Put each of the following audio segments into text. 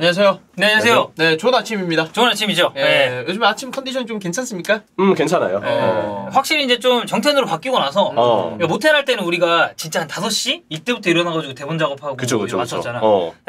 안녕하세요. 네, 안녕하세요. 네, 좋은 아침입니다. 좋은 아침이죠. 네. 요즘 아침 컨디션 좀 괜찮습니까? 괜찮아요. 확실히 이제 좀 정텐으로 바뀌고 나서 모텔 할 때는 우리가 진짜 한 5시 이때부터 일어나가지고 대본 작업하고 맞췄잖아.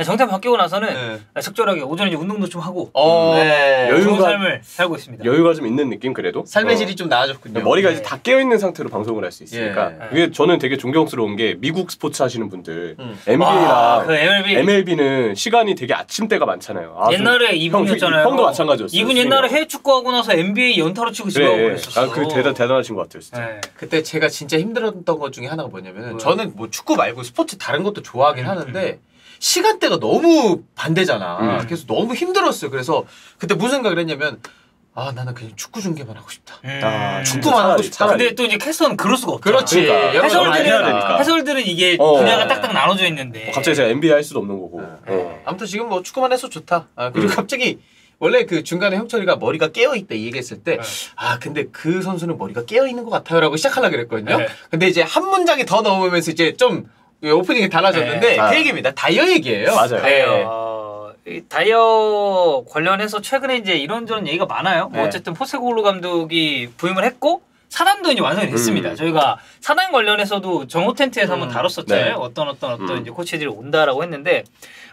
정텐 바뀌고 나서는 적절하게 오전에 이제 운동도 좀 하고 좋은 삶을 살고 있습니다. 여유가 좀 있는 느낌 그래도. 삶의 질이 좀 나아졌군요. 머리가 이제 다 깨어 있는 상태로 방송을 할 수 있으니까. 그게 저는 되게 존경스러운 게 미국 스포츠 하시는 분들 NBA랑 그 MLB는 시간이 되게 아침대가 많잖아요. 옛날에 이분이었잖아요. 형도 마찬가지였어요. 이분 옛날에 해외 축구하고 나서 NBA 연타로 치고 집하고 그랬었어. 그 대단하신 것 같아요, 진짜. 그때 제가 진짜 힘들었던 것 중에 하나가 뭐냐면 저는 뭐 축구 말고 스포츠 다른 것도 좋아하긴 하는데 시간대가 너무 반대잖아. 그래서 너무 힘들었어요. 그래서 그때 무슨 생각을 했냐면 나는 그냥 축구 중계만 하고 싶다. 축구만 하고 싶다. 근데 또 이제 캐스터는 그럴 수가 없잖아. 그렇지. 그러니까. 해설들은 이게 분야가 딱딱 나눠져 있는데. 갑자기 제가 NBA 할 수도 없는 거고. 아무튼 지금 뭐 축구만 해서 좋다. 그리고 갑자기 원래 그 중간에 형철이가 머리가 깨어있다 이 얘기했을 때 근데 그 선수는 머리가 깨어있는 것 같아요 라고 시작하려고 그랬거든요. 근데 이제 한 문장이 더 넘으면서 이제 좀 오프닝이 달라졌는데 그 얘기입니다. 다이어 얘기예요. 맞아요. 다이어 관련해서 최근에 이제 이런저런 얘기가 많아요. 뭐 어쨌든 포스테코글루 감독이 부임을 했고 사단도 이제 완성이 됐습니다. 저희가 사단 관련해서도 정오 텐트에서 한번 다뤘었잖아요. 어떤 이제 코치들이 온다라고 했는데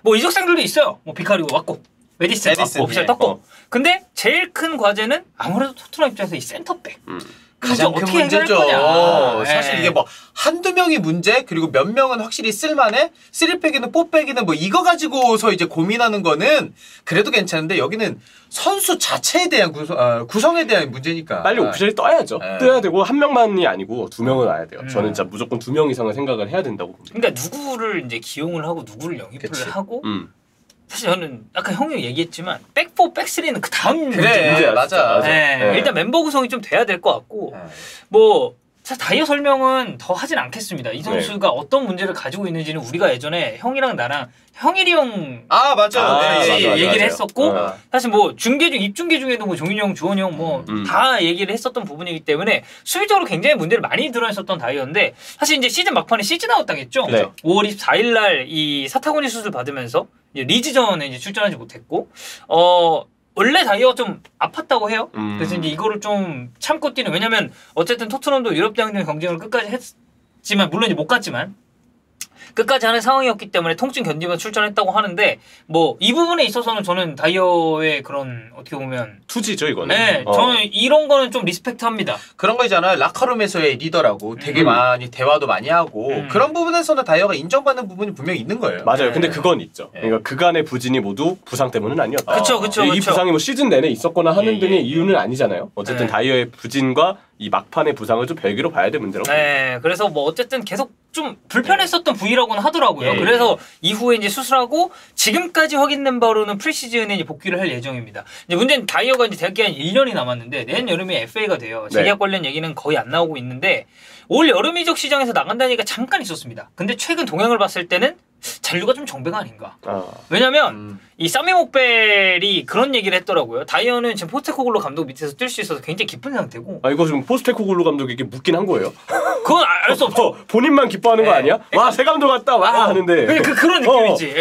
뭐 이적생들도 있어요. 뭐 비카리오 왔고 메디슨 오피셜 떴고. 근데 제일 큰 과제는 아무래도 토트넘 입장에서 이 센터백. 가장 큰 문제죠. 사실 이게 뭐 한두 명이 문제 그리고 몇 명은 확실히 쓸만해 3백이든 4백이든 뭐 이거 가지고서 이제 고민하는 거는 그래도 괜찮은데 여기는 선수 자체에 대한 구성에 대한 문제니까 빨리 오피셜이 떠야죠. 떠야 되고 한 명만이 아니고 2명은 와야 돼요. 저는 진짜 무조건 2명 이상을 생각을 해야 된다고 봅니다. 그러니까 누구를 이제 기용을 하고 누구를 영입을 하고 사실 저는 아까 형이 얘기했지만 백포, 백스리는 그 다음 문제야. 맞아. 일단 member 구성이 좀 돼야 될 것 같고 뭐 사실 다이어 설명은 더 하진 않겠습니다. 이 선수가 어떤 문제를 가지고 있는지는 우리가 예전에 형이랑 나랑 형일이 형 얘기를 했었고 사실 뭐 입중계 중에도 뭐 종윤이 형, 주원이 형 뭐 다 얘기를 했었던 부분이기 때문에 수비적으로 굉장히 문제를 많이 드러냈었던 다이어인데 사실 이제 시즌 막판에 시즌아웃 당했죠. 5월 24일 날 이 사타구니 수술 받으면서 이제 리즈전에 이제 출전하지 못했고 원래 다이어가 좀 아팠다고 해요. 그래서 이제 이거를 좀 참고 뛰는 왜냐면 어쨌든 토트넘도 유럽 대항전 경쟁을 끝까지 했지만 물론 이제 못 갔지만 끝까지 하는 상황이었기 때문에 통증 견디면서 출전했다고 하는데 뭐 이 부분에 있어서는 저는 다이어의 그런 어떻게 보면 투지죠 이거는. 저는 이런 거는 좀 리스펙트합니다. 그런 거 있잖아요. 라커룸에서의 리더라고 되게 많이 대화도 많이 하고 그런 부분에서는 다이어가 인정받는 부분이 분명히 있는 거예요. 맞아요. 근데 그건 있죠. 그러니까 그간의 부진이 모두 부상 때문은 아니었다. 그쵸. 이 부상이 뭐 시즌 내내 있었거나 하는 등의 이유는 아니잖아요. 어쨌든 다이어의 부진과 이 막판의 부상을 좀 별개로 봐야 될 문제라고. 그래서 뭐 어쨌든 계속 좀 불편했었던 부위라고는 하더라고요. 그래서 이후에 이제 수술하고 지금까지 확인된 바로는 프리시즌에 이제 복귀를 할 예정입니다. 이제 문제는 다이어가 이제 대학 기간 1년이 남았는데 내년 여름에 FA가 돼요. 재계약 관련 얘기는 거의 안 나오고 있는데 올 여름 이적 시장에서 나간다는 얘기가 잠깐 있었습니다. 근데 최근 동향을 봤을 때는 잔류가 좀 정배가 아닌가. 왜냐면 이 사미 목벨이 그런 얘기를 했더라고요. 다이어는 지금 포스테코글루 감독 밑에서 뛸 수 있어서 굉장히 기쁜 상태고. 이거 지금 포스테코글루 감독에게 묻긴 한 거예요? 그건 알 수 없죠. 본인만 기뻐하는 거 아니야? 와, 새 감독 왔다. 와 하는데. 그런 느낌이지.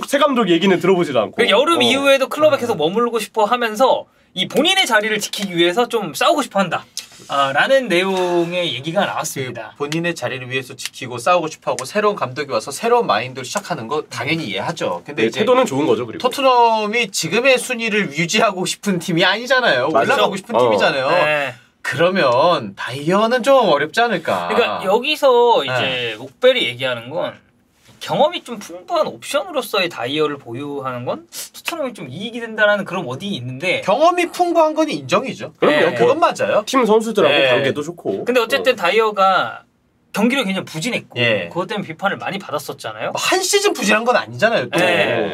새 감독 얘기는 들어보지도 않고. 여름 이후에도 클럽에 계속 머물고 싶어 하면서 이 본인의 자리를 지키기 위해서 좀 싸우고 싶어 한다. 라는 내용의 얘기가 나왔습니다. 본인의 자리를 위해서 지키고 싸우고 싶어하고 새로운 감독이 와서 새로운 마인드를 시작하는 거 당연히 이해하죠. 근데 이제 태도는 좋은 거죠. 그리고 토트넘이 지금의 순위를 유지하고 싶은 팀이 아니잖아요. 올라가고 싶은 팀이잖아요. 그러면 다이어는 좀 어렵지 않을까. 그러니까 여기서 이제 목벨이 얘기하는 건 경험이 좀 풍부한 옵션으로서의 다이어를 보유하는 건 토트넘이 좀 이익이 된다라는 그런 워딩이 있는데 경험이 풍부한 건 인정이죠. 그럼요. 그건 맞아요. 팀 선수들하고 관계도 좋고. 근데 어쨌든 다이어가 경기를 굉장히 부진했고 그것 때문에 비판을 많이 받았었잖아요. 한 시즌 부진한 건 아니잖아요. 또.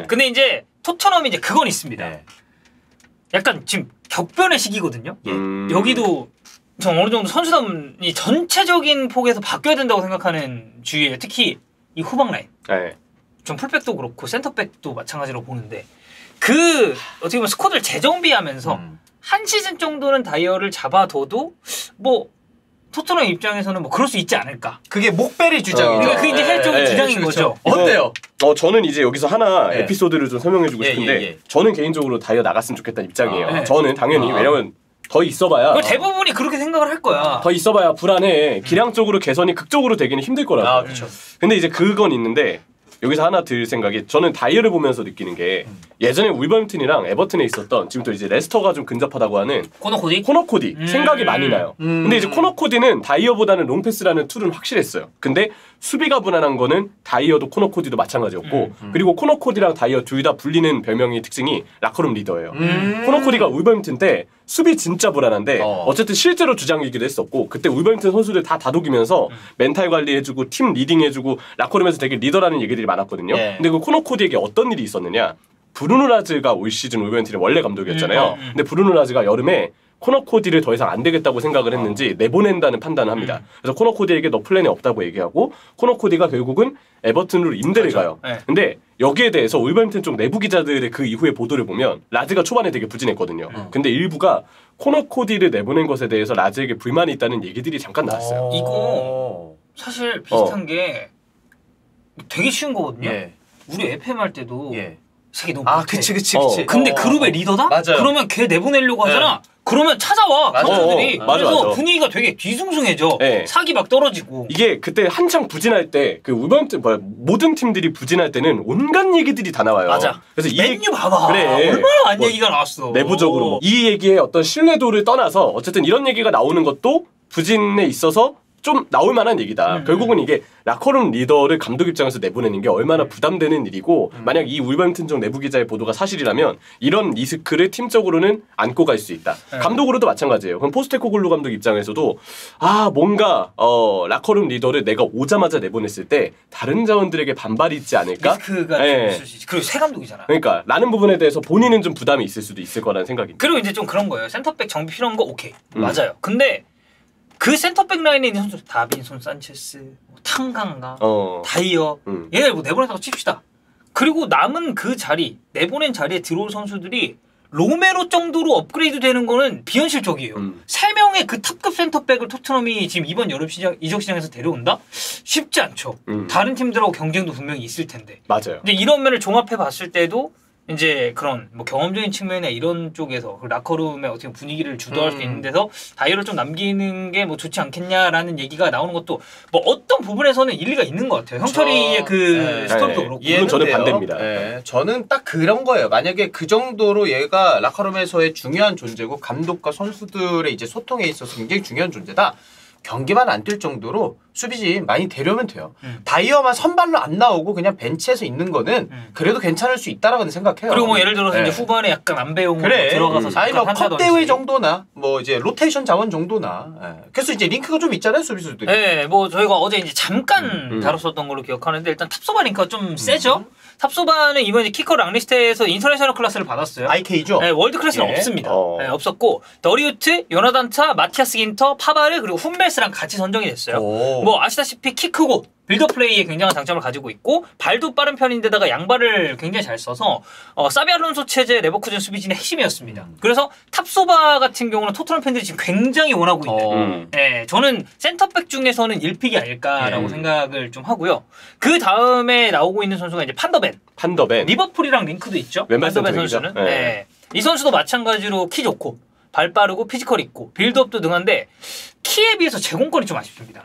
근데 이제 토트넘이 이제 그건 있습니다. 약간 지금 격변의 시기거든요. 여기도 좀 어느 정도 선수단이 전체적인 폭에서 바뀌어야 된다고 생각하는 주의예요. 특히 이 후방 라인. 좀 풀백도 그렇고 센터백도 마찬가지로 보는데 어떻게 보면 스쿼드를 재정비하면서 한 시즌 정도는 다이어를 잡아둬도 뭐 토트넘 입장에서는 뭐 그럴 수 있지 않을까. 그게 목벨의 주장이죠. 그게 이제 헬적인 주장인 거죠. 어때요? 저는 이제 여기서 하나 예. 에피소드를 좀 설명해주고 예, 싶은데 예. 저는 개인적으로 다이어 나갔으면 좋겠다는 입장이에요. 아. 저는 당연히 왜냐면 더 있어봐야 대부분이 그렇게 생각을 할 거야. 더 있어봐야 불안해. 기량적으로 개선이 극적으로 되기는 힘들 거라고. 아, 그렇죠. 근데 이제 그건 있는데 여기서 하나 들 생각이 저는 다이어를 보면서 느끼는 게 예전에 울버햄튼이랑 에버튼에 있었던 지금 또 이제 레스터가 좀 근접하다고 하는 코너 코디 생각이 많이 나요. 근데 이제 코너 코디는 다이어보다는 롱패스라는 툴은 확실했어요. 근데 수비가 무난한 거는 다이어도 코너 코디도 마찬가지였고 그리고 코너 코디랑 다이어 둘 다 불리는 별명의 특징이 라커룸 리더예요. 코너 코디가 울버햄튼 때 수비 진짜 불안한데 어쨌든 실제로 주장이기도 했었고 그때 울버햄튼 선수들 다 다독이면서 멘탈 관리해주고 팀 리딩해주고 라커룸에서 되게 리더라는 얘기들이 많았거든요. 근데 그 코너 코디에게 어떤 일이 있었느냐 브루노 라즈가 올 시즌 울버햄튼의 원래 감독이었잖아요. 근데 브루노 라즈가 여름에 코너 코디를 더 이상 안 되겠다고 생각을 했는지 내보낸다는 판단을 합니다. 그래서 코너 코디에게 너 플랜이 없다고 얘기하고 코너 코디가 결국은 에버튼으로 임대를 가요. 근데 여기에 대해서 울버햄튼 쪽 내부 기자들의 그 이후의 보도를 보면 라즈가 초반에 되게 부진했거든요. 근데 일부가 코너 코디를 내보낸 것에 대해서 라즈에게 불만이 있다는 얘기들이 잠깐 나왔어요. 이거 사실 비슷한 게 되게 쉬운 거거든요. 예. 우리 FM 할 때도 색이 너무 못해. 그치. 근데 그룹의 리더다? 맞아요. 그러면 걔 내보내려고 하잖아. 그러면 찾아와 선수들이. 그래서 맞아. 분위기가 되게 뒤숭숭해져. 사기 막 떨어지고. 이게 그때 한창 부진할 때 그 울버햄튼 모든 팀들이 부진할 때는 온갖 얘기들이 다 나와요. 맞아. 그래서 맨유 봐봐. 그래. 얼마나 안 얘기가 나왔어. 내부적으로 이 얘기의 어떤 신뢰도를 떠나서 어쨌든 이런 얘기가 나오는 것도 부진에 있어서 좀 나올 만한 얘기다. 결국은 이게 라커룸 리더를 감독 입장에서 내보내는 게 얼마나 부담되는 일이고 만약 이 울버햄튼 쪽 내부 기자의 보도가 사실이라면 이런 리스크를 팀적으로는 안고 갈 수 있다. 감독으로도 마찬가지예요. 그럼 포스테코글루 감독 입장에서도 뭔가 라커룸 리더를 내가 오자마자 내보냈을 때 다른 자원들에게 반발이 있지 않을까? 리스크가 좀 있을 수 있지. 그리고 새 감독이잖아. 그러니까 라는 부분에 대해서 본인은 좀 부담이 있을 수도 있을 거라는 생각입니다. 그리고 이제 좀 그런 거예요. 센터백 정비 필요한 거 오케이. 맞아요. 근데 그 센터백 라인에 있는 선수 다빈손 산체스, 탕강가, 다이어 얘네 뭐 내보낸다고 칩시다. 그리고 남은 그 자리 내보낸 자리에 들어올 선수들이 로메로 정도로 업그레이드 되는 거는 비현실적이에요. 3명의 그 탑급 센터백을 토트넘이 지금 이번 여름 이적 시장에서 데려온다? 쉽지 않죠. 다른 팀들하고 경쟁도 분명히 있을 텐데. 맞아요. 근데 이런 면을 종합해 봤을 때도 이제 그런 뭐 경험적인 측면에 이런 쪽에서 그 라커룸의 어떻게 분위기를 주도할 수 있는 데서 다이어를 좀 남기는 게 뭐 좋지 않겠냐라는 얘기가 나오는 것도 뭐 어떤 부분에서는 일리가 있는 것 같아요. 형철이의 그 스토리도 그렇고. 물론 저는 반대입니다. 저는 딱 그런 거예요. 만약에 그 정도로 얘가 라커룸에서의 중요한 존재고 감독과 선수들의 이제 소통에 있어서 굉장히 중요한 존재다. 경기만 안 뛸 정도로 수비진 많이 데려오면 돼요. 다이어만 선발로 안 나오고 그냥 벤치에서 있는 거는 그래도 괜찮을 수 있다라고 생각해요. 그리고 뭐 예를 들어서 이제 후반에 약간 안배용으로 들어가서 아니 컵 대회 정도나 뭐 이제 로테이션 자원 정도나. 그래서 이제 링크가 좀 있잖아요 수비수들이. 네, 뭐 저희가 어제 이제 잠깐 다뤘었던 걸로 기억하는데 일단 탑소바 링크가 좀 세죠. 탑소바는 이번 이제 키커 랑리스트에서 인터내셔널 클래스를 받았어요. IK죠? 네, 월드 클래스는 없습니다. 네, 없었고 더리우트, 요나단차, 마티아스 긴터, 파바르 그리고 훈벨스랑 같이 선정이 됐어요. 뭐 아시다시피 키 크고 빌더 플레이에 굉장한 장점을 가지고 있고 발도 빠른 편인데다가 양발을 굉장히 잘 써서 사비 알론소 체제 레버쿠젠 수비진의 핵심이었습니다. 그래서 탑소바 같은 경우는 토트넘 팬들이 지금 굉장히 원하고 있는 저는 센터백 중에서는 1픽이 아닐까라고 생각을 좀 하고요. 그 다음에 나오고 있는 선수가 이제 판더벤. 리버풀이랑 링크도 있죠. 왼발 판더벤 센터백이죠. 선수는. 이 선수도 마찬가지로 키 좋고 발 빠르고 피지컬 있고 빌드업도 능한데 키에 비해서 제공권이 좀 아쉽습니다.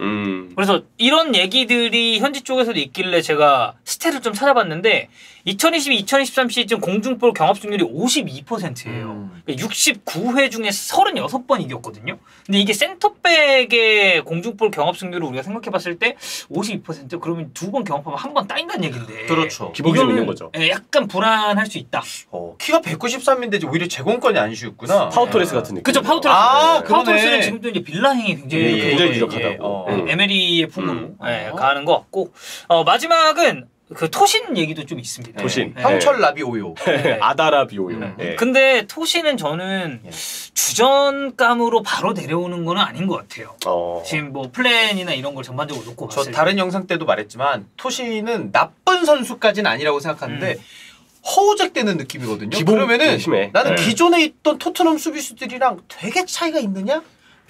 그래서 이런 얘기들이 현지 쪽에서도 있길래 제가 스탯을 좀 찾아봤는데 2022-2023 시즌 공중볼 경합 승률이 52%예요. 69회 중에 36번 이겼거든요. 근데 이게 센터백의 공중볼 경합 승률을 우리가 생각해봤을 때 52% 그러면 2번 경합하면 한 번 따인다는 얘긴데. 그렇죠. 기복이 좀 있는 거죠. 약간 불안할 수 있다. 키가 193인데 오히려 제공권이 안 쉬웠구나. 파우토레스 같은 느낌. 그죠, 파우토레스. 그러네. 파우토레스는 지금도 이제 빌라행이 굉장히 유력하다고. 에메리의 품으로 가는 것 같고 마지막은 그 토신 얘기도 좀 있습니다. 토신. 형철 라비오요. 아다라비오요. 근데 토신은 저는 주전감으로 바로 내려오는 거는 아닌 것 같아요. 지금 뭐 플랜이나 이런 걸 전반적으로 놓고 봤을 때. 저 다른 영상 때도 말했지만 토신은 나쁜 선수까지는 아니라고 생각하는데 허우적대는 느낌이거든요. 그러면은 나는 기존에 있던 토트넘 수비수들이랑 되게 차이가 있느냐?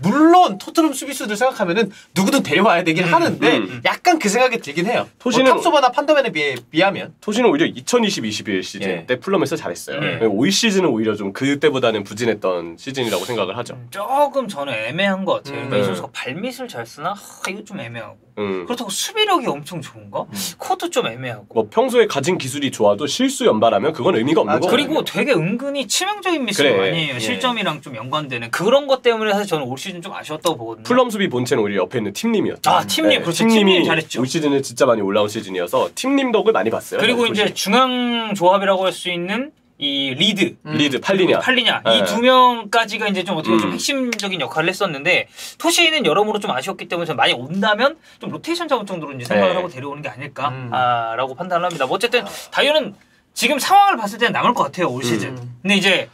물론 토트넘 수비수들 생각하면은 누구든 데려와야 되긴 하는데 약간 그 생각이 들긴 해요. 토시는 탑소바나 판더맨에 비하면 토시는 오히려 2020-21 시즌 때 풀럼에서 잘했어요. 올 시즌은 오히려 좀 그때보다는 부진했던 시즌이라고 생각을 하죠. 조금 저는 애매한 것 같아요. 이 선수가 발밑을 잘 쓰나? 이거 좀 애매하고. 그렇다고 수비력이 엄청 좋은가? 그것도 좀 애매하고. 뭐 평소에 가진 기술이 좋아도 실수 연발하면 그건 의미가 없는 거고. 그리고 되게 은근히 치명적인 미스를 많이 해요. 실점이랑 좀 연관되는 그런 것 때문에 사실 저는 올 시즌 좀 아쉬웠다고 보거든요. 풀럼 수비 본체는 오히려 옆에 있는 팀님이었죠. 팀님, 그렇죠. 팀님이 잘했죠. 올 시즌에 진짜 많이 올라온 시즌이어서 팀님 덕을 많이 봤어요. 그리고 이제 중앙 조합이라고 할 수 있는 이 리드, 팔리냐 이 두 명까지가 이제 좀 어떻게 좀 핵심적인 역할을 했었는데 토시는 여러모로 좀 아쉬웠기 때문에 저는 많이 온다면 좀 로테이션 작업 정도로 이제 생각을 하고 데려오는 게 아닐까라고 판단을 합니다. 뭐 어쨌든 다이어는 지금 상황을 봤을 때는 남을 것 같아요 올 시즌. 근데 이제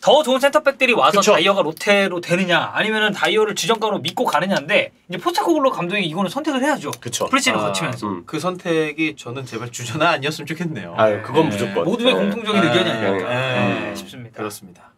더 좋은 센터백들이 와서 다이어가 로테로 되느냐 아니면은 다이어를 주전감으로 믿고 가느냐인데 이제 포스테코글로 감독이 이거는 선택을 해야죠. 프리시즌을 거치면서 그 선택이 저는 제발 주전아 아니었으면 좋겠네요. 그건 무조건 모두의 공통적인 의견이 아닐까 싶습니다. 그렇습니다.